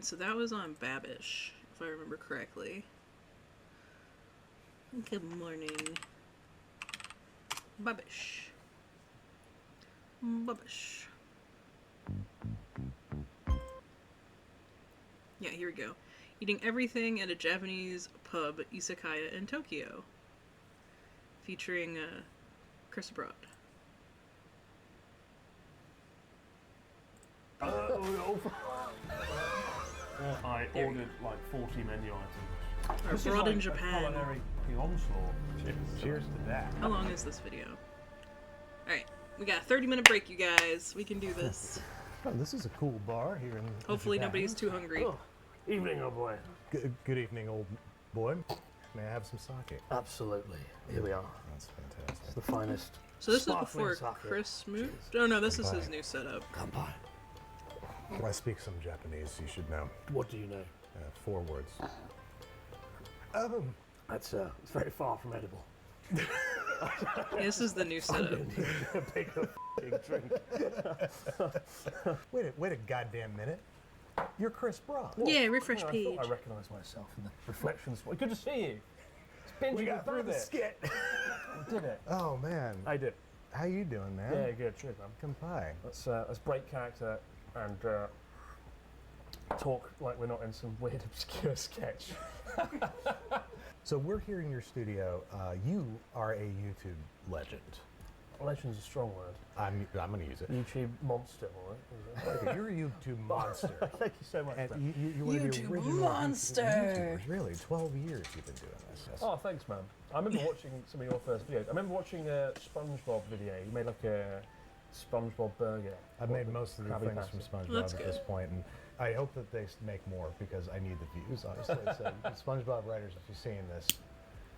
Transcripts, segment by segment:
And so that was on Babish, if I remember correctly. Good morning. Babish. Babish. Yeah, here we go. Eating everything at a Japanese pub izakaya in Tokyo. Featuring Chris Broad. I ordered like 40 menu items. Or Broad in Japan. Culinary onslaught. Cheers to that. How long is this video? Alright, we got a 30-minute break, you guys. We can do this. Oh, this is a cool bar here in Hopefully Japan. nobody's too hungry. Oh, evening, old boy. Good evening, old boy. May I have some sake? Absolutely. Here we are. That's fantastic. It's the finest. So this is sparkling before sake. Chris moved? Oh no, this is his new setup. Kanpai. I speak some Japanese, you should know. What do you know? 4 words. That's it's very far from edible. Yeah, this is the new setup. A bigger drink. Wait a goddamn minute. You're Chris Broad. Yeah, refresh I page. thought I recognised myself in the reflections. Good to see you. It's binging We got through through the this. skit. We did it. Oh man. I did. How you doing, man? Yeah, good. Cheers, man. Kanpai. Let's break character and talk like we're not in some weird obscure sketch. So we're here in your studio. You are a YouTube legend. Legend's a strong word. I'm going to use it. YouTube monster, right? Okay, you're a YouTube monster. Thank you so much. And Brett. you're one of the YouTube original monster. YouTubers. Really, 12 years you've been doing this. Yes. Oh, thanks, man. I remember watching some of your first videos. I remember watching a SpongeBob video. You made like a SpongeBob burger. I've made most of the Krabby things from Patty. SpongeBob That's at good. this point, and I hope that they make more because I need the views, honestly. So, SpongeBob writers, if you're seeing this,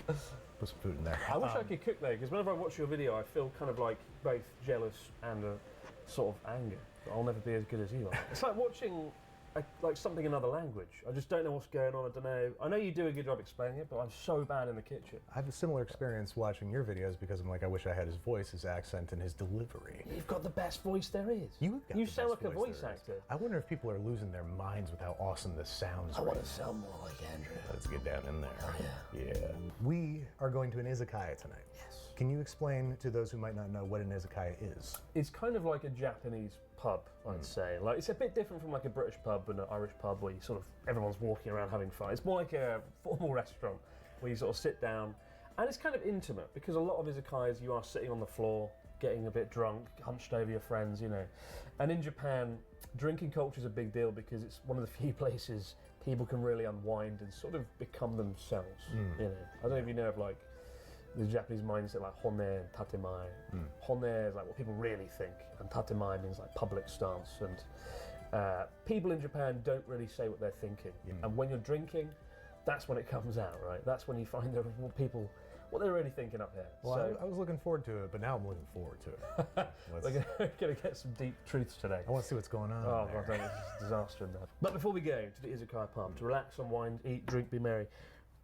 put some food in there. I wish I could cook though, because whenever I watch your video, I feel kind of like both jealous and a sort of anger that I'll never be as good as you are. It's like watching like something in another language. I just don't know what's going on. I don't know. I know you do a good job explaining it, but I'm so bad in the kitchen. I have a similar experience watching your videos because I'm like, I wish I had his voice, his accent, and his delivery. You've got the best voice there is. You sound like a voice actor. I wonder if people are losing their minds with how awesome this sounds. I right want to sound more like Andrew. Let's get down in there. Oh, yeah. Yeah. We are going to an izakaya tonight. Yes. Can you explain to those who might not know what an izakaya is? It's kind of like a Japanese pub, I'd say. Like it's a bit different from like a British pub and an Irish pub where you sort of everyone's walking around having fun. It's more like a formal restaurant where you sort of sit down, and it's kind of intimate because a lot of izakayas you are sitting on the floor, getting a bit drunk, hunched over your friends, you know. And in Japan, drinking culture is a big deal because it's one of the few places people can really unwind and sort of become themselves. You know, I don't know if you know of like the Japanese mindset, like hone and tatemae. Hone is like what people really think, and tatemae means like public stance. And people in Japan don't really say what they're thinking. And when you're drinking, that's when it comes out, right? That's when you find the people, what they're really thinking up here. Well, So I was looking forward to it, but now I'm looking forward to it. we're going to get some deep truths today. I want to see what's going on. Oh, there. God, it's a disaster in there. But before we go to the izakaya pub, to relax, unwind, eat, drink, be merry,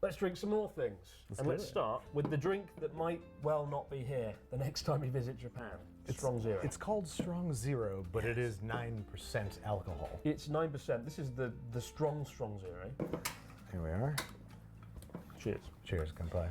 let's drink some more things. do Let's it. start with the drink that might well not be here the next time you visit Japan. Strong Zero. It's called Strong Zero, but it is 9% alcohol. It's 9%. This is the strong Zero. Here we are. Cheers. Cheers, Kanpai.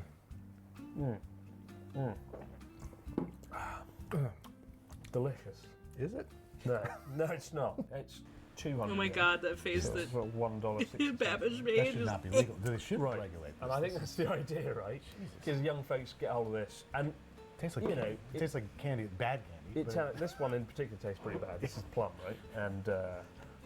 Delicious. Is it? No, it's not. It's 200. Oh my god, that face So that it's about $1.60. Babish That made. should not be legal. They should Right. regulate this. And I think that's the idea, right? Because young folks get hold of this. And tastes like you know, it tastes like candy, bad candy. but- this one in particular tastes pretty bad. This is plum, right? And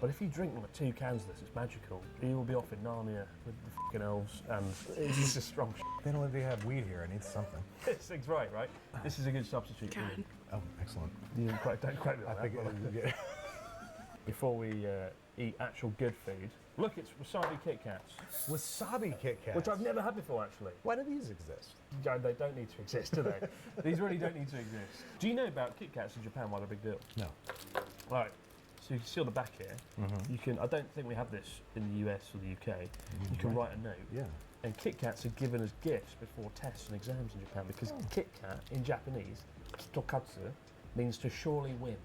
but if you drink like 2 cans of this, it's magical. You will be off in Narnia with the fucking elves, and it's just a strong shit. They don't let me have weed here. I need something. This thing's right? This is a good substitute. for God. you. Oh, excellent. You don't quite me I like think that. Before we eat actual good food, look, it's wasabi Kit Kats, wasabi Kit Kats. which I've never had before actually. Why do these exist? They don't need to exist, do they? These really don't need to exist. Do you know about Kit Kats in Japan? Why they're a big deal? No. Right. So you can see on the back here. You can. I don't think we have this in the US or the UK. You can write a note. Yeah. And Kit Kats are given as gifts before tests and exams in Japan because Kit Kat in Japanese, kitokatsu, means to surely win.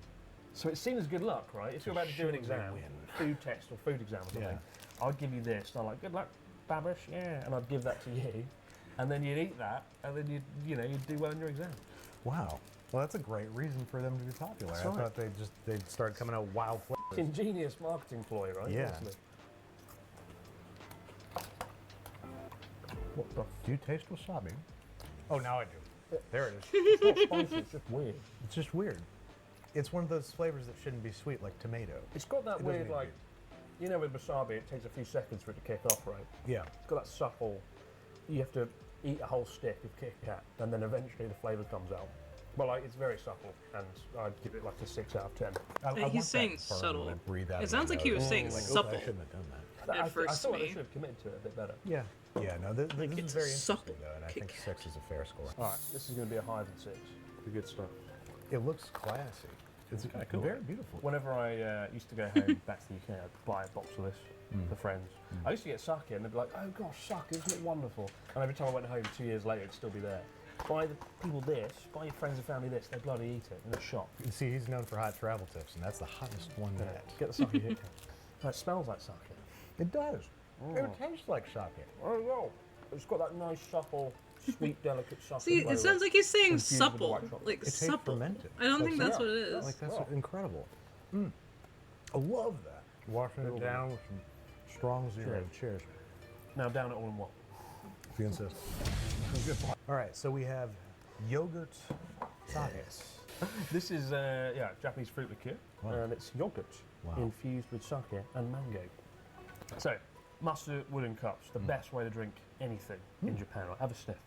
So it seems good luck, right? If you're about to do an Surely exam, win. food test or food exam or something, I'd give you this. And I'm like, good luck, Babish, yeah. And I'd give that to you. And then you'd eat that, and then you'd do well in your exam. Wow. Well, that's a great reason for them to be popular. That's I right. thought they'd start coming out wild flavors. Ingenious marketing ploy, right? Yeah. Honestly. What the Do you taste wasabi? Oh, now I do. There it is. It's not spicy, it's just weird. It's just weird. It's one of those flavors that shouldn't be sweet, like tomato. It's got that It doesn't weird, need to like, you know, with wasabi, it takes a few seconds for it to kick off, right? Yeah. It's got that supple, you have to eat a whole stick of Kit Kat, and then eventually the flavour comes out. But, like, it's very supple, and I'd give it, like, a 6 out of 10. I want He's saying that burn subtle. when I breathe out It of my sounds like he was nose. saying Like, oops, supple. I shouldn't have done that. At I first thought to I me. should have committed to it a bit better. Yeah. Yeah, no, this is it's very supple interesting, though, and I Kit think Kat. 6 is a fair score. Alright, this is going to be a higher than 6. The good stuff. It looks classy. It's kinda cool. very beautiful. Whenever I used to go home back to the UK, I'd buy a box of this for friends. I used to get sake, and they'd be like, oh gosh, sake, isn't it wonderful? And every time I went home 2 years later, it'd still be there. Buy the people this, buy your friends and family this, they bloody eat it in a shop. You see, he's known for hot travel tips, and that's the hottest one Yeah. yet. Get the sake hit. It smells like sake. It does. It tastes like sake. Oh no, it's got that nice, supple, sweet, delicate sake. See, it sounds like he's saying Infused with the supple, white chocolate. like It tastes supple. fermented. I don't Like, think that's yeah. what it is. Like, that's Wow. incredible. I love that. Washing it down with some strong zero. Cheers. Now down it all in what? If you insist. All right, so we have yogurt sake. This is Japanese fruit liqueur, Wow. and it's yogurt Wow. infused with sake and mango. So, mustard wooden cups, the best way to drink anything in Japan. Right? Have a sniff.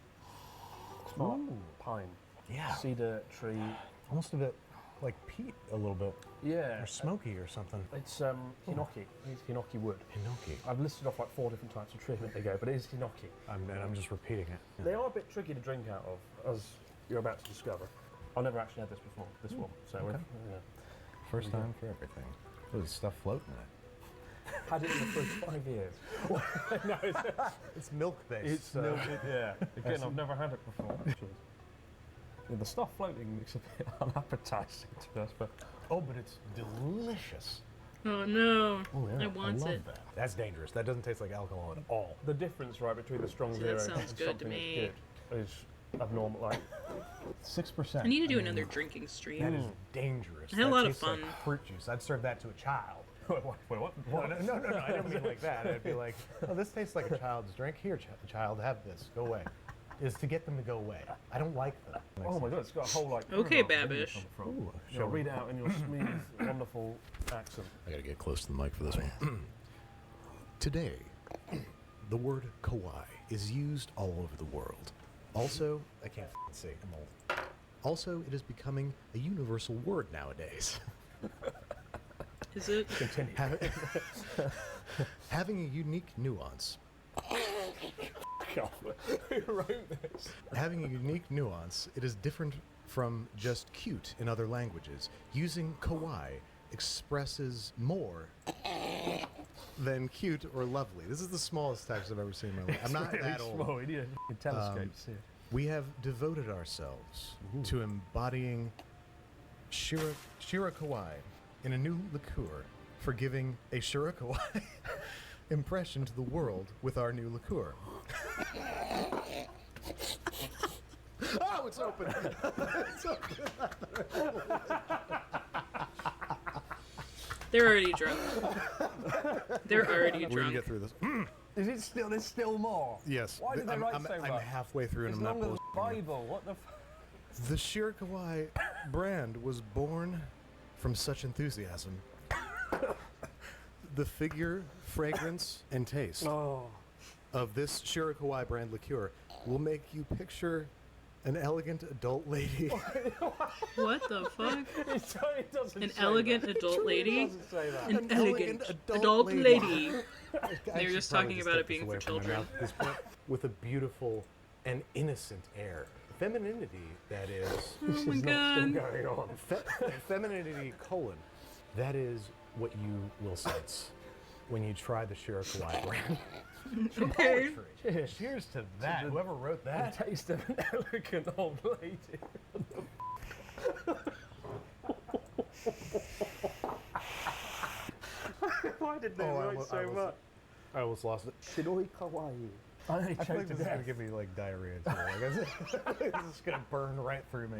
Smart Ooh. pine, Yeah. cedar tree. Almost a bit like peat, a little bit, Yeah, or smoky or something. it's hinoki. It's hinoki wood. Hinoki. I've listed off like 4 different types of tree that they go, but it is hinoki. I'm just repeating it. Yeah. They are a bit tricky to drink out of, as you're about to discover. I've never actually had this before, this one. So okay. yeah. First time for everything. There's stuff floating in it. Had it in the fridge 5 years. No, It's milk based. it's milk. Yeah. Again, I've never had it before. Yeah, the stuff floating looks a bit unappetizing to us, but Oh, but it's delicious. Oh no, oh yeah. I want love it. that. That's dangerous. That doesn't taste like alcohol at all. The difference, right, between the strong See, zero that sounds and good to something me. that's good is abnormal. Like 6%. I need to do another drinking stream. That is dangerous. I had a That lot of tastes like fun. fruit juice. I'd serve that to a child. wait, what? No. I don't mean like that. I'd be like, oh, this tastes like a child's drink. Here, child, have this. Go away. Is to get them to go away. I don't like them. Oh my god, it's got a whole like. Okay, paragraph in it Babish. on the front. Ooh, Yeah, read it out in your smooth, wonderful accent. I gotta get close to the mic for this one. Today, the word kawaii is used all over the world. Also, I can't see. I'm old. Also, it is becoming a universal word nowadays. Is it? Continue. Having a unique nuance. God, who wrote this? Having a unique nuance, it is different from just cute in other languages. Using kawaii expresses more than cute or lovely. This is the smallest text I've ever seen in my life. I'm not Really that old. small. You need a telescope to see it. We have devoted ourselves to embodying Shirakawaii in a new liqueur for giving a Shirakawaii impression to the world with our new liqueur. Oh, it's open. It's open. They're already drunk. They're already We're gonna drunk. get through this. Is it still? There's still more. Yes. Why did they write I'm so much? I'm halfway through and It's I'm not longer than bullshitting you. the Bible. What the? The Shirakawaii brand was born from such enthusiasm. The figure, fragrance, and taste Oh. of this Shirakawaii brand liqueur will make you picture an elegant adult lady. What the fuck? It doesn't An say elegant that. adult It lady? doesn't say that. An elegant adult lady. They were just talking about it being for children. With a beautiful and innocent air. Femininity, that is. Oh my It's not still god. going on. Femininity, that is what you will sense when you try the Shirakawaii brand. Okay. Cheers to that. Whoever wrote The that. taste of an elegant old lady. excited this Oh, so much. I almost lost it. Shiroi kawaii. I I feel like choked to this is gonna death. give me like diarrhea too. Like, this is gonna burn right through me.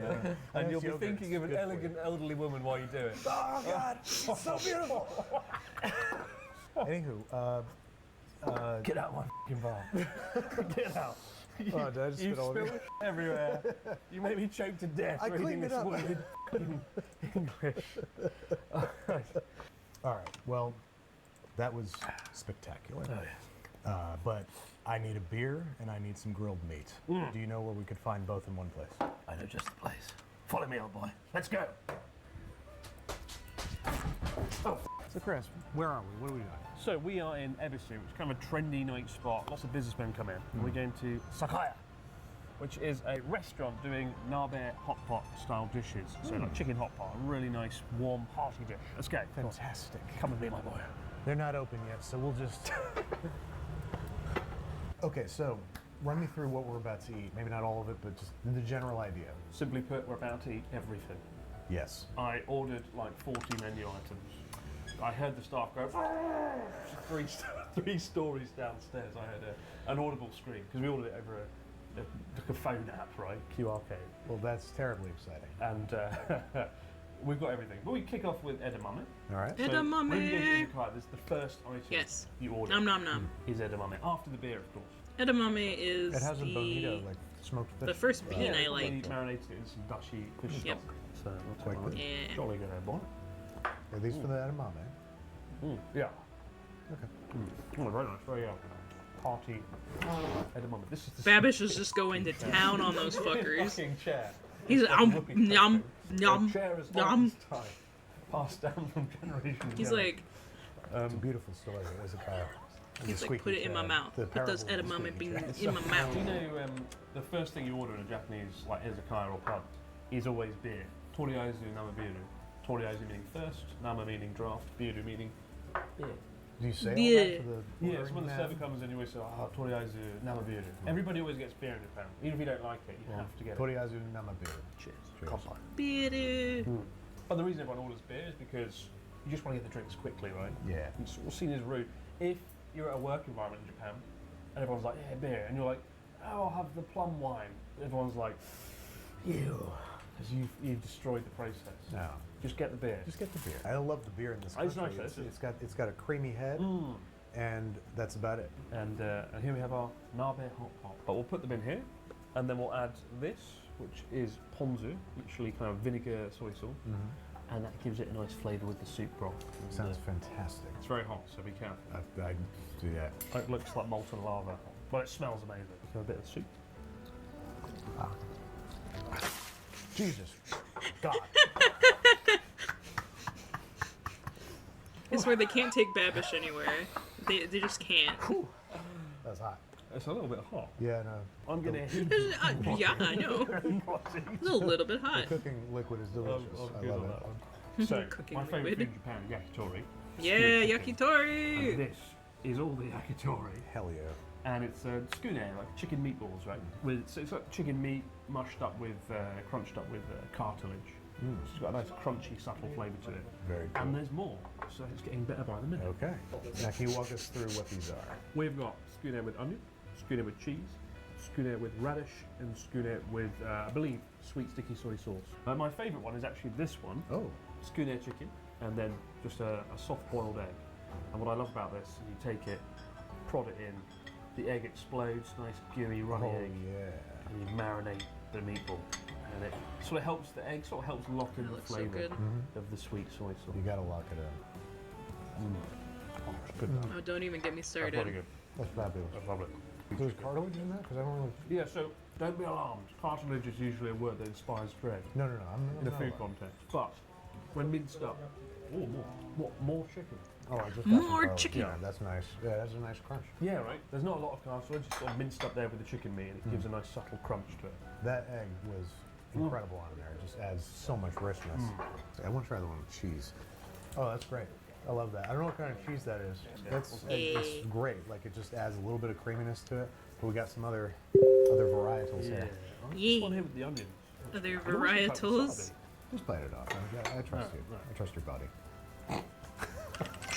And you'll be yogurt, thinking it's of an good for you. elegant elderly woman while you do it. Oh God, it's so beautiful. Anywho, Get out my fucking bar. Get out. oh, did I just You spit all over spill you? it everywhere. You made me choke to death I reading cleaned it this up. woman in English. All right. Well, that was spectacular. But I need a beer and I need some grilled meat. Do you know where we could find both in one place? I know just the place. Follow me, old boy. Let's go. Oh, So, Chris, where are we? What do we got? so we are in Ebisu, which is kind of a trendy night spot. Lots of businessmen come in. And we're going to Sakaya, which is a restaurant doing nabe hot pot style dishes. So like chicken hot pot, a really nice, warm, hearty dish. Let's go. Fantastic. Come with me, my boy. They're not open yet, so we'll just. Okay, so run me through what we're about to eat. Maybe not all of it, but just the general idea. Simply put, we're about to eat everything. Yes. I ordered like 40 menu items. I heard the staff go, three stories downstairs. I heard an audible scream because we ordered it over a phone app, right? QR code. Well, that's terribly exciting. And we've got everything. But we kick off with edamame. All right. So Edamame. when you go to Izakaya, this is the first item Yes. you order Nom nom nom. is edamame. After the beer, of course. Edamame is It has a the bonito, like smoked fish. the first bean I we like. marinated it in some dushy fish stock. Yep. So that's Quite quite good. Yeah. jolly good, boy. Are these for the edamame? Yeah. Okay. Oh, very nice. Very hearty edamame. This is the Babish is just going to town on those fuckers. fucking chair. He's It's like like, whoopee yum, cushion. yum, The chair is yum. on this time, passed down from generation to He's generation. like, It's a beautiful story. There's a cow. he's like, put it in my mouth. Put those edamame beans in my mouth. Do you know the first thing you order in a Japanese like izakaya or pub is always beer. Toriaizu namabiru. Toriaizu meaning thirst, nama meaning draft, biru meaning beer. Do you say all Yeah. that to the Yeah, so when the ordering server man? comes in, you always say, toriaizu namabiru. Everybody always gets beer in Japan. Even if you don't like it, you have to get it. Toriyazu namabiru. Cheers. Cheers. Kanpai. Biru. But the reason everyone orders beer is because you just want to get the drinks quickly, right? Yeah. It's all seen as rude. If you're at a work environment in Japan and everyone's like, yeah, beer, and you're like, oh, I'll have the plum wine. Everyone's like, ew, because you've destroyed the process. No. Just get the beer. Just get the beer. I love the beer in this It's country. nice, though, It's got a creamy head, and that's about it. And here we have our nabe hot pot. But we'll put them in here, and then we'll add this, which is ponzu, literally kind of vinegar soy sauce, and that gives it a nice flavour with the soup broth. And, Sounds fantastic. it's very hot, so be careful. I do that. It looks like molten lava, but it smells amazing. So a bit of soup. Jesus. God. It's where they can't take Babish anywhere. They just can't. That's hot. It's a little bit hot. Yeah, no. I'm gonna heat Yeah, I know. It's a little bit hot. Cooking liquid is delicious. I love it. So, Cooking my favourite liquid. food in Japan, yakitori. Yeah, And yakitori. this is all the yakitori. Hell yeah. And it's tsukune, like chicken meatballs, right? So it's like chicken meat mushed up with, crunched up with cartilage. It's got a nice crunchy, subtle flavour to it. Very good. And there's more, so it's getting better by the minute. Okay. Now, can you walk us through what these are? We've got tsukune with onion, tsukune with cheese, tsukune with radish, and tsukune with, I believe, sweet sticky soy sauce. My favourite one is actually this one, Oh. tsukune chicken, and then just a soft boiled egg. And what I love about this is you take it, prod it in, the egg explodes, nice gooey runny Oh, egg, yeah. and you marinate the meatball. And it sort of helps, the egg sort of helps lock in That the looks so flavour good. of the sweet soy sauce. You gotta lock it in. Oh, it's good. Oh, don't even get me That's really started. good. That's fabulous. I love it. So there's cartilage in that? Because I don't really. Yeah, so don't be alarmed. Cartilage is usually a word that inspires dread No. I'm in a not food allowed. context. But when minced up, more chicken. Oh, I just got More some garlic. chicken. Yeah, that's nice. Yeah, that's a nice crunch. Yeah, right. There's not a lot of cartilage, it's sort of minced up there with the chicken meat, and it gives a nice subtle crunch to it. That egg was incredible on there. It just adds so much richness. I want to try the one with cheese. Oh, that's great. I love that. I don't know what kind of cheese that is. It's great. Like it just adds a little bit of creaminess to it. But we got some other varietals here. This one here with the onions. Other And also varietals. wasabi. Just bite it off. I trust you. right. I trust your body.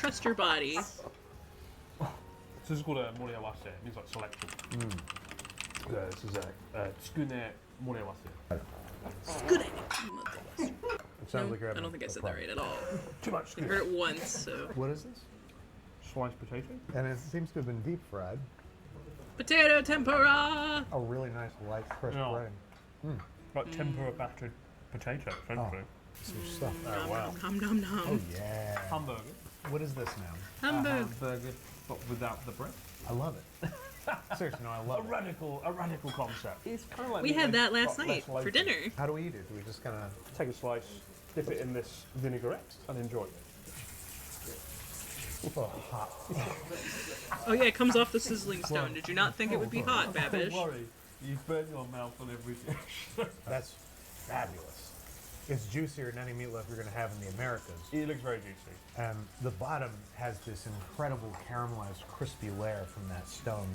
trust your body. So this is called a morewase. It means like selection. This is a tsukune morewase. Good. It sounds like you're I having don't think I a said that problem. right at all. Too much. I heard it once, so. What is this? Sliced potato. And it seems to have been deep fried. Potato tempura! A really nice light crisp Yeah. bread. Like tempura battered potato, essentially. Some stuff. Oh, wow. Nom nom nom. Oh yeah. Hamburger. What is this now? Hamburger. Hamburger, but without the bread. I love it. Seriously, no, I love it. A radical concept. It's kind of like We had that last night for dinner. How do we eat it? Do we just kind of... Take a slice, dip it in this vinaigrette, and enjoy it. Oh, hot. Oh yeah, it comes off the sizzling stone. Did you not think it would be hot, Babish? Don't worry, you burn your mouth on every dish. That's fabulous. It's juicier than any meatloaf you're going to have in the Americas. It looks very juicy. And the bottom has this incredible caramelized, crispy layer from that stone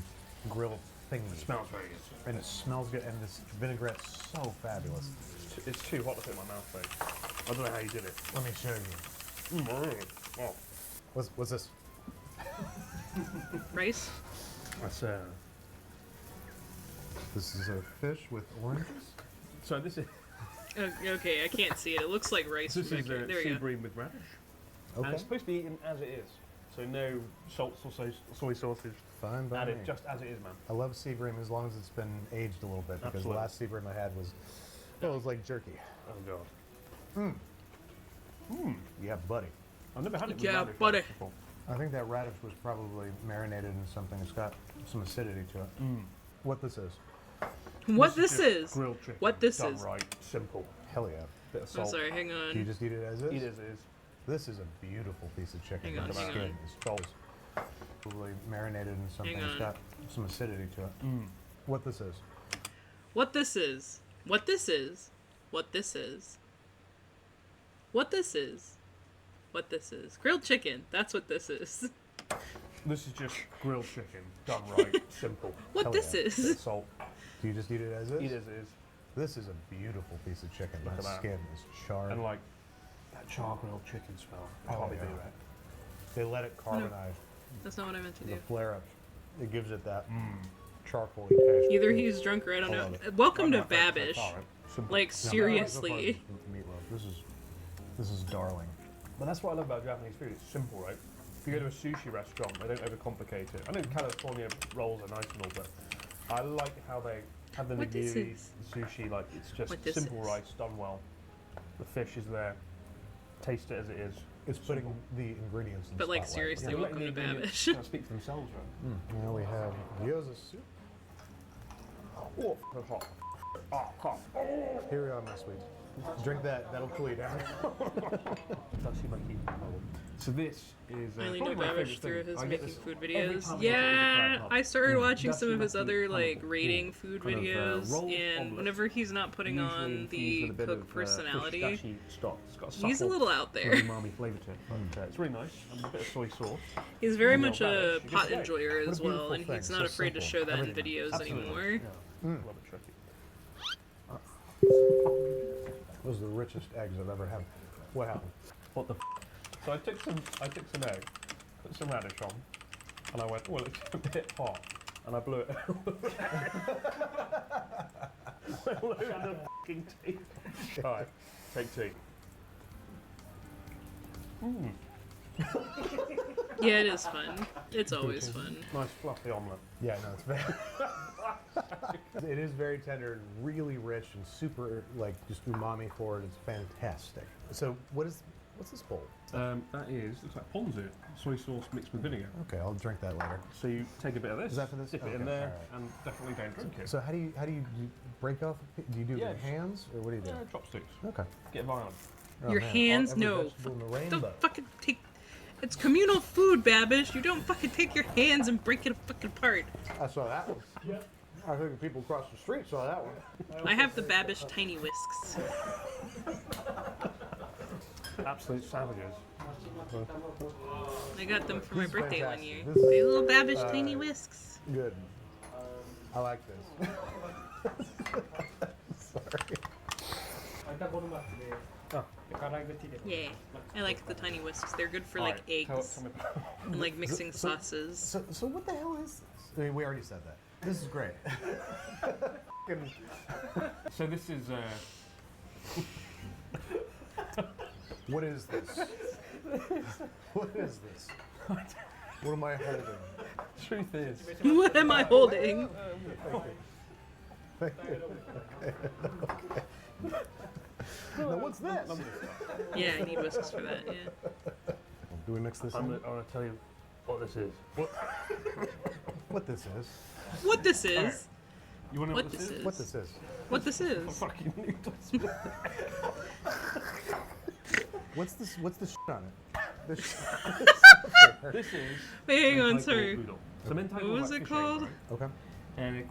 grilled thingy. It smells very good. And it smells good, and this vinaigrette's so fabulous. It's too hot to fit in my mouth, mate. I don't know how you did it. Let me show you. Oh, What's this? Rice? that's This is a fish with oranges? So this is Oh, okay, I can't see it. It looks like rice. this from is back here. a There we sea go. bream with radish, and Okay. it's supposed to be eaten as it is. So no salts or soy sausage. Fine by me. Added just as it is, man. I love sea bream as long as it's been aged a little bit, because Absolutely. the last sea bream I had was, well, it was like jerky. Oh god. Yeah, buddy. I've never had it with Yeah, radish buddy. before. I think that radish was probably marinated in something. It's got some acidity to it. What this is? What this just is? grilled chicken. What this done is? right, simple. Hell yeah. Bit of I'm salt. sorry, hang Do you on. just eat it as is? Eat it as it is. This is a beautiful piece of chicken. Hang on, That hang skin on. is Joel's. Probably marinated in something. Hang It's on. got some acidity to it. What this is? What this is? What this is? What this is? What this is? What this is? Grilled chicken. That's what this is. This is just grilled chicken done right, simple. What Hell this yeah. Bit of is? salt. Do you just eat it as is? Eat it as it is. This is a beautiful piece of chicken. Look That at that. skin is charred. And like that char grilled chicken smell. I Oh, can't be yeah. doing that. They let it carbonize. That's not what I meant to The do. flare up. It gives it that charcoaly taste. Either he's drunk or I don't I know. love it. Welcome to My favourite so Babish. far, right? Simple. Like, No, seriously. Meatloaf. This is darling. But that's what I love about Japanese food. It's simple, right? If you go to a sushi restaurant, they don't overcomplicate it. I know California rolls are nice and all, but I like how they have the What this nigiri, is? the sushi, like it's just What this simple is? rice done well. The fish is there. Taste it as it is. It's putting the ingredients in the But, like, spotlight. seriously, Yeah, welcome letting to the ingredients Babish. kind of speak for themselves, right? Now we have gyoza soup. Oh, that's hot. Oh, hot. Here we are, my sweet. Drink that. That'll cool you down. That's my key. So this is I only probably know my Babish favourite through thing. his I get making this food every videos. time I go to the Yeah, crab I hut. started watching That's some of the his other kind like of rating food kind of, videos, rolled and omelette, whenever he's not putting usually on infused the with a bit cook of, personality, fish dashi stock. It's got a he's a supple, little out there. umami flavour to it. But, it's really nice. And a bit of soy sauce. He's very And much a Babish, you pot just- enjoyer What a as well, beautiful and he's thing, not so afraid to simple, show that in everything. videos Absolutely. anymore. Yeah. Love it, tricky. Those are the richest eggs I've ever had. What happened? What the? So I took some egg, put some radish on, and I went, well, it's a bit hot, and I blew it all over the fucking tea. All right, take tea. Yeah, it is fun. It's always fun. Nice fluffy omelette. Yeah, no, it's very. It is very tender and really rich and super like just umami forward. It's fantastic. So what's this bowl? That looks like ponzu, soy sauce mixed with vinegar. Okay, I'll drink that later. So you take a bit of this, Is that for this? dip it in Okay, there, all right. and definitely don't drink it. So how do you break off? Do you do it Yeah, with your hands or what do you do? Yeah, chopsticks. Okay. Get violent. Oh, Your man, hands, every no. vegetable in the Don't rainbow. fucking take. It's communal food, Babish. You don't fucking take your hands and break it fucking apart. I saw that one. Yeah. I think the people across the street saw that one. I have the Babish tiny whisks. Absolute savages. I got them for my This is birthday one fantastic. year. This is, They little Babish tiny whisks. Good. I like this. Sorry. Yeah. I like the tiny whisks. They're good for like Alright, eggs tell me about and like mixing sauces. So what the hell is this? I mean, we already said that. This is great. So this is What is this? What is this? What am I holding? truth is. What am I holding? Thank you. Now what's this? Yeah, I need whisks for that. Yeah. Do we mix this I'm in? gonna tell you what this is. What this is? What this is? Alright. You wanna know What what this this is? What this is? What this is? Fucking noodles. What's this? What's the shit on it? This This is. Wait, hang on, mentaiko sorry. udon. So mentaiko What is was like it fish called? egg, right? Okay. And it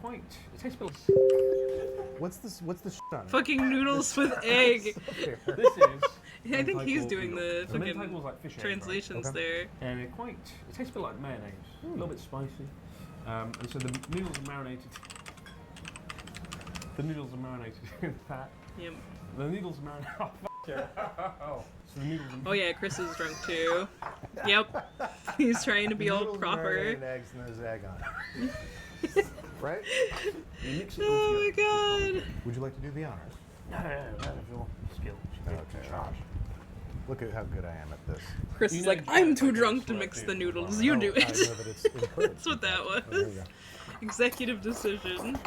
tastes a bit What's this? What's the shit on it? Fucking noodles with egg. This is. I think he's mentaiko doing udon. the So mentaiko fucking is like fish egg, translations Okay. there. right? And it tastes a bit like mayonnaise. A little bit spicy. And so the noodles are marinated. The noodles are marinated in fat. Yep. The noodles are marinated. Oh, fuck yeah. So the noodles are Oh yeah, Chris is drunk too. Yep. He's trying to be all Noodles, proper. marinated eggs, and there's egg on it. Right? You mix it all Oh my together. god. Would you like to do the honors? No, if your skills. Okay. Look at how good I am at this. Chris You is know like, you I'm can't too make drunk it to slow mix too, the noodles. right? You Oh, do I it. know that it's encouraged. That's what that Oh, there you was. go. Executive decision.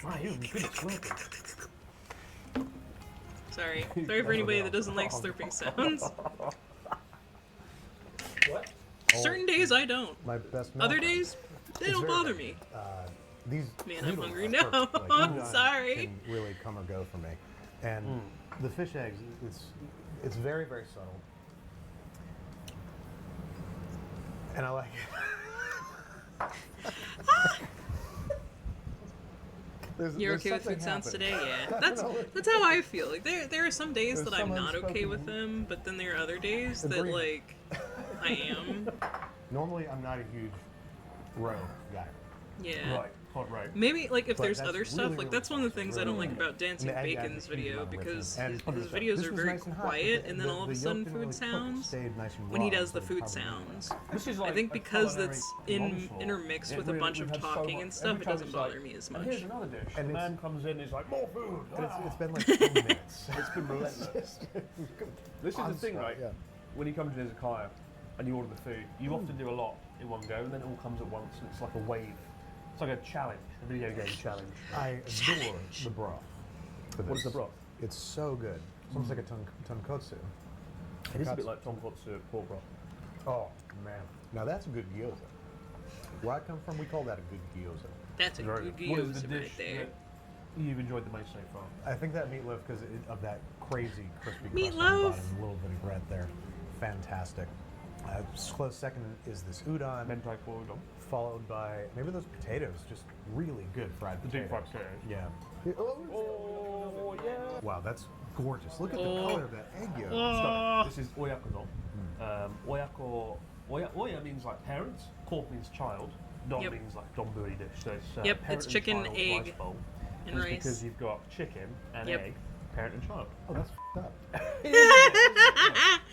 Wow, you're good at slurping. Sorry. Sorry for anybody that doesn't like slurping sounds. What? Certain days I don't. My best milk. Other days, they It's don't very bother good. me. These Man, I'm noodles hungry are now. perfect. Like, I'm udon sorry. Can really come or go for me, and the fish eggs. It's very very subtle, and I like it. You're okay with food sounds today? Yeah. That's how I feel. Like there are some days There's that I'm some not okay with unspoken- them, but then there are other days that Agreed. like I am. Normally, I'm not a huge roe guy. Yeah. Right, hot right. Maybe like if But there's that's other stuff, really, like really that's one of the things I don't really like good. about Dancing And the egg adds Bacon's a huge video amount of because richness. his And videos this are was very nice and hot, quiet, but and then all of a the sudden yolk didn't food really cook, it sounds stayed nice and when he raw, does the so it food covered it. sounds. This is I like think a because culinary it's onslaught. intermixed It with a really- bunch we've of had so talking much- and stuff, every it time doesn't it's like, bother me as And much. here's another dish. And the it's- man comes in, he's like, more food. And Ah. it's been like 10 minutes. It's been relentless. This is the thing, Nonstop, right? yeah. When you come to Izakaya and you order the food, you often do a lot in one go, and then it all comes at once, and it's like a wave. It's like a challenge, a video game challenge. I adore the broth. For What is this. the broth? It's so good. It's almost like a tonkotsu. It is a bit like tonkotsu pork broth. Oh man, now that's a good gyoza. Where I come from, we call that a good gyoza. That's a Very good good. What is the gyoza right dish there. that you've enjoyed the most so far? I think that meatloaf because of that crazy crispy crust on the Meatloaf. bottom, a little vinaigrette there, fantastic. Close second is this udon, Mentaiko udon. followed by maybe those potatoes, just really good fried The potatoes. deep fried potatoes. Yeah. Oh, yeah. Wow, that's gorgeous. Look at Oh. the color of that egg yolk. Oh. This is oyakodon. Oya means like parents, ko means child, don Yep. means like donburi dish. So it's, Yep, parent it's and chicken, child egg, rice bowl. and It's rice. because you've got chicken and Yep. egg, parent and child. Oh, that's f***ed up.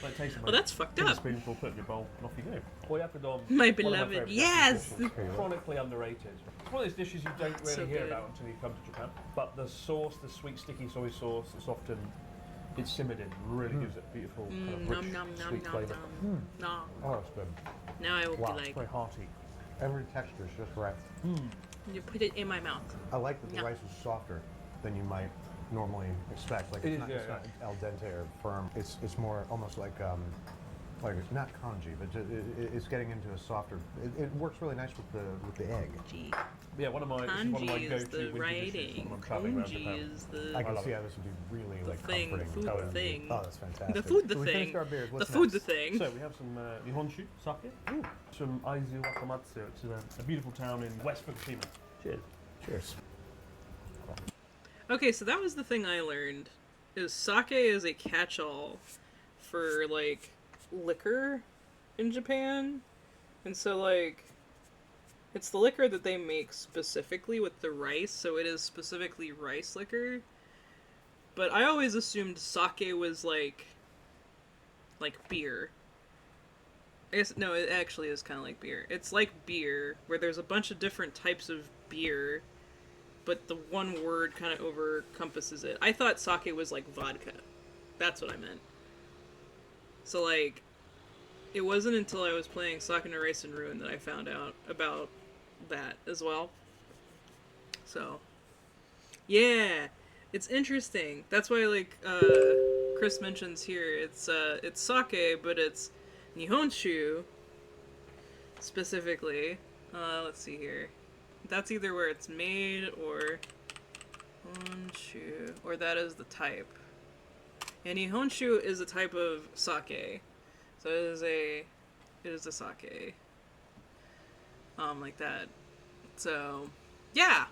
Like, taste Well, that's fucked Take a up. spoonful, put it in your bowl, and off you go. Oyakodon. My one of beloved, favourite yes! Japanese dishes. Chronically underrated. It's one of those dishes you don't really So hear good. about until you come to Japan. But the sauce, the sweet sticky soy sauce, it's simmered in, really gives it a beautiful kind of rich, Nom nom nom sweet nom flavour. nom. Nom. Oh, it's good. Now I will Wow, be It's like, very hearty. Every texture is just right. you put it in my mouth. I like that the Yeah. rice is softer than you might normally expect. Like It it's, is, not, yeah, it's not al dente or firm. It's more almost like it's not congee, but it's getting into a softer. It works really nice with the egg. Gee. Yeah, one of my Kanji is go-to the winter dishes writing. when I'm traveling around Konji Japan. is the I can love see it. how this would be really The like thing, comforting. food Oh, the thing. Oh, that's fantastic. the food the So we thing. finished our beers. The What's food the next? thing. So we have some Nihonshu sake, some Aizu Wakamatsu. It's a beautiful town in West Fukushima. Cheers. Cheers. Okay, so that was the thing I learned. Is sake is a catch-all for like liquor in Japan. And so like it's the liquor that they make specifically with the rice, so it is specifically rice liquor. but I always assumed sake was like beer. I guess no, it actually is kind of like beer. It's like beer, where there's a bunch of different types of beer, but the one word kind of encompasses it. I thought sake was like vodka. That's what I meant. So like, it wasn't until I was playing Sake no Rice and Ruin that I found out about that as well. So, yeah, it's interesting. That's why like Chris mentions here, it's sake, but it's Nihonshu specifically. Let's see here. That's either where it's made or Honshu, or that is the type. And Nihonshu is a type of sake. So it is a sake. Like that. So, yeah.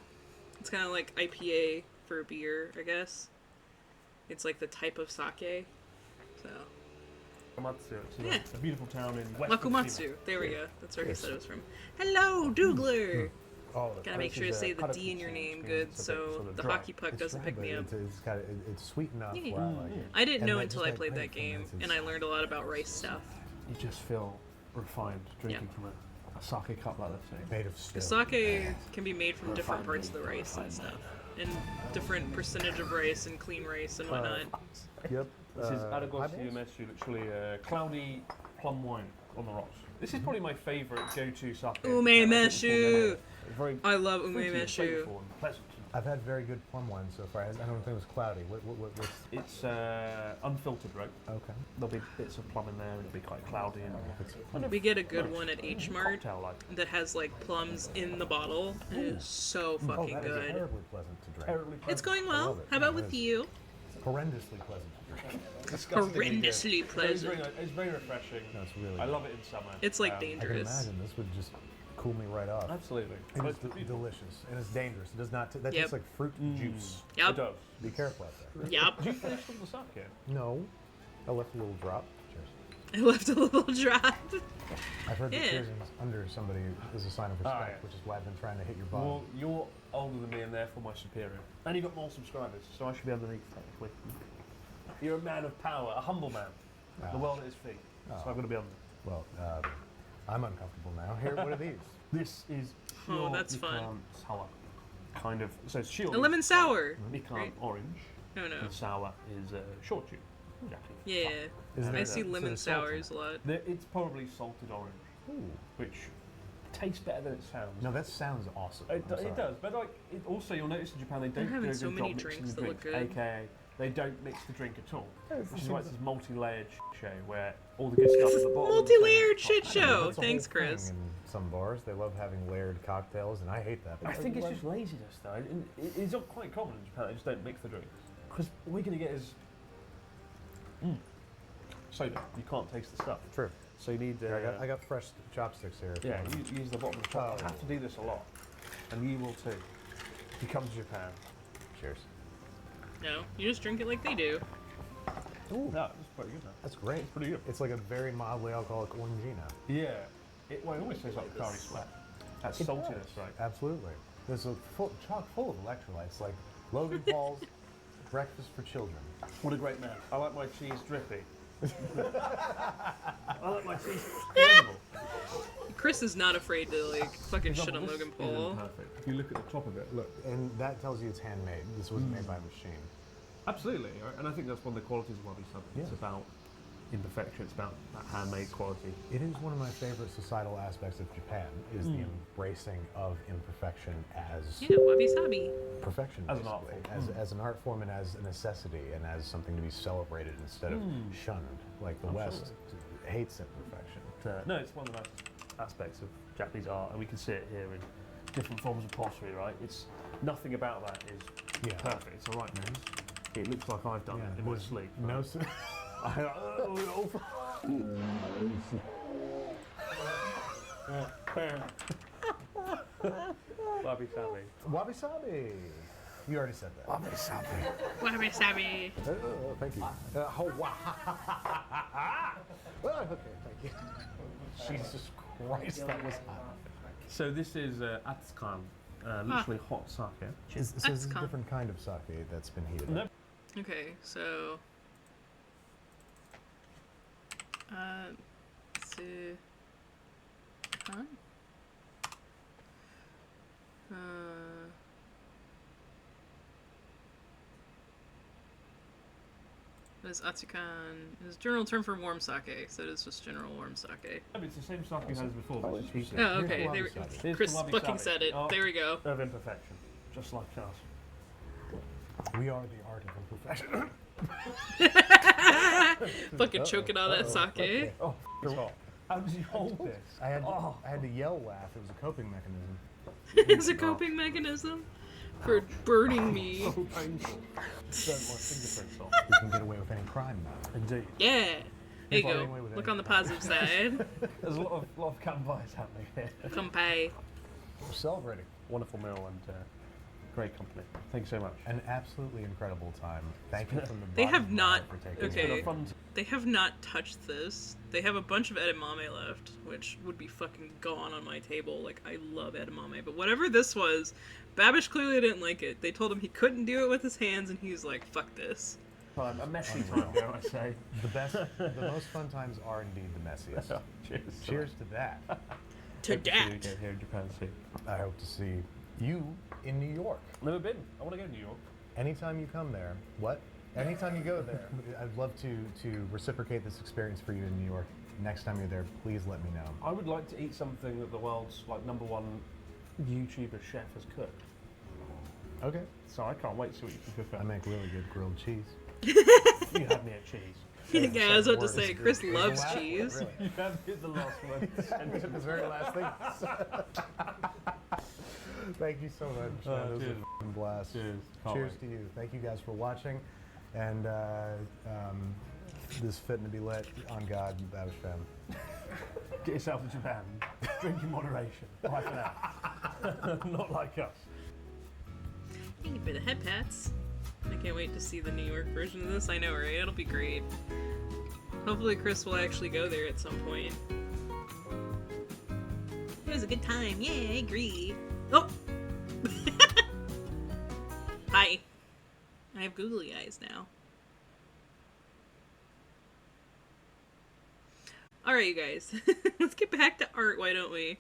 It's kind of like IPA for beer, I guess. It's like the type of sake. So. Makumatsu. Yeah. It's a beautiful town in West Makumatsu. There we go. That's where he said it was from. Hello, Dougler! Oh, Gotta make sure to say the D in your name good so the hockey puck doesn't pick me up. It's sweet enough. Yeah. Where I like it. I didn't And know that until just I that played that grape game, from and I learned a lot about rice stuff. You just feel refined drinking from a sake cup like this. Made of The stone. sake can be made from different parts of the rice and stuff. And different percentage of rice and clean rice and whatnot. Yep. This is Aragoshi eyeballs? Umeshu, literally cloudy plum wine on the rocks. This is probably my favourite go-to sake. Umemeshu! Very I love fruity and umemeshu. flavourful and pleasant. I've had very good plum wine so far. I don't think it was cloudy. What's... It's unfiltered, right? Okay. There'll be bits of plum in there, and it'll be quite cloudy and We get a good one at H Mart cocktail-like. that has like plums in the bottle. And it is so Oh, fucking that is good. terribly pleasant to drink. Terribly It's pleasant. going I well. love it. How about Yeah, with it is. you? Horrendously pleasant to drink. Disgustingly good. Horrendously It's pleasant. very refreshing. No, it's really I good. love it in summer. It's like I can dangerous. imagine this would just cool me right off. Absolutely. It But is it's beautiful. delicious and it's dangerous. It does not. That Yep. tastes like fruit juice. It Yep. does. Be careful out there. Yep. Did you finish all the sake? No, I left a little drop. Cheers. I left a little drop. I've heard that Yeah. cheers under somebody is a sign of respect, yeah. which is why I've been trying to hit your bottom. Well, you're older than me and therefore my superior. And you've got more subscribers, so I should be underneath with you. You're a man of power, a humble man. The Ah. world at his feet. So Oh. I've got to be under. Well, I'm uncomfortable now. Here, what are these? This is Oh, pure that's fun. Mikan sour. Kind of. So it's shield. A lemon sour. Mikan Right. orange. Oh no. And sour is shochu. Exactly. Yeah. Is I there- see so lemon there's salt in sours a lot. It's probably salted orange, Ooh. which tastes better than it sounds. No, that sounds awesome. It, I'm sorry. it does, but like also you'll notice in Japan they don't having do a so good many job mixing drinks the that look drink, good. aka they don't mix the drink at all. Yeah, Which is it's why just- it's this multi-layered show where all the good stuff at the bottom. Multi-layered shit Yeah, show. that's a Thanks, whole thing Chris. In some bars, they love having layered cocktails, and I hate that. I think it's just laziness though. It's not quite common in Japan. They just don't mix the drinks because all we're gonna get is soda. You can't taste the stuff. True. So you need. I got fresh chopsticks here. Yeah, you use the bottom of the cup. I have to do this a lot, and you will too. If you come to Japan. Cheers. No, you just drink it like they do. Ooh, No, it's pretty good. Now. that's great. It's pretty good. It's like a very mildly alcoholic orangina. Yeah. It always tastes like curry sweat. That It saltiness, does. right? Absolutely. There's a chock full of electrolytes, like Logan Paul's breakfast for children. What a great man. I like my cheese drippy. I like my cheese incredible. Chris is not afraid to like fucking shit on This Logan isn't Paul. perfect. If you look at the top of it, look. And that tells you it's handmade. This wasn't made by a machine. Absolutely, right? And I think that's one of the qualities of wabi sabi. It's Yeah. about imperfection. It's about that handmade quality. It is one of my favorite societal aspects of Japan, is the embracing of imperfection as Yeah, wabi sabi. perfection, As an basically. art form. As an art form and as a necessity and as something to be celebrated instead of shunned, like the West hates imperfection. No, it's one of the nice aspects of Japanese art, and we can see it here in different forms of pottery, right? It's nothing about that is Yeah. perfect. It's a right mess. It looks like I've done it in my there's sleep. No, Wabi sabi. wabi sabi. You already said that. Wabi sabi. Wabi sabi. Thank you. Okay, thank you. Jesus Christ, that was hot. So this is Atsukan, literally hot sake. So it's a That's calm. different kind of sake that's been heated No. up. Okay, so let's see. Huh? What is Atsukan? Is general term for warm sake, so it's just general warm sake. I mean, it's the same sake as before, but it's cheaper. Oh, okay. Here's There, wabi-sabi. Here's Chris the wabi-sabi. fucking said it. Oh. There we go. Of imperfection, just like us. We are the art of imperfection. Fucking choking on that sake. Oh, it's hot. How did you hold this? I had Oh. to yell laugh. It was a coping mechanism. It's a coping mechanism for burning me. So painful. Burnt my fingerprints off. We can get away with any crime now. Indeed. Yeah. There you Flying go. away with Look any on the positive side. There's a lot of campfires happening here. Kampai. We're celebrating. Wonderful meal and great company. Thank you so much. An absolutely incredible time. Thank you from the They bottom have of my not- heart for taking It's been okay. a fun They have not touched this. They have a bunch of edamame left, which would be fucking gone on my table. Like, I love edamame. But whatever this was, Babish clearly didn't like it. They told him he couldn't do it with his hands, and he was like, fuck this. time. A messy time, dare I say. The most fun times are indeed the messiest. Cheers. Cheers to that. To Hope to see you that. again here in Japan soon. I hope to see you in New York. Never been. I want to go to New York. Anytime you come there. What? Anytime you go there. I'd love to reciprocate this experience for you in New York. Next time you're there, please let me know. I would like to eat something that the world's like #1 YouTuber chef has cooked. Okay. So I can't wait to see what you can cook I up. make really good grilled cheese. You had me at cheese. Yeah, I was about to Word say, is Chris good. loves Last word, cheese. really. You had me at the last one. The very last thing. Thank you so much. Man. It was cheers. a f***ing blast. Cheers. Can't Cheers wait. to you. Thank you guys for watching. And this fitting to be lit on God, Babish fam. Get yourself to Japan. Drink in moderation. Bye for now. Not like us. Thank you for the head pats. I can't wait to see the New York version of this. I know, right? It'll be great. Hopefully Chris will actually go there at some point. It was a good time. Yeah, I agree. Oh! Hi. I have googly eyes now. Alright, you guys. Let's get back to art, why don't we?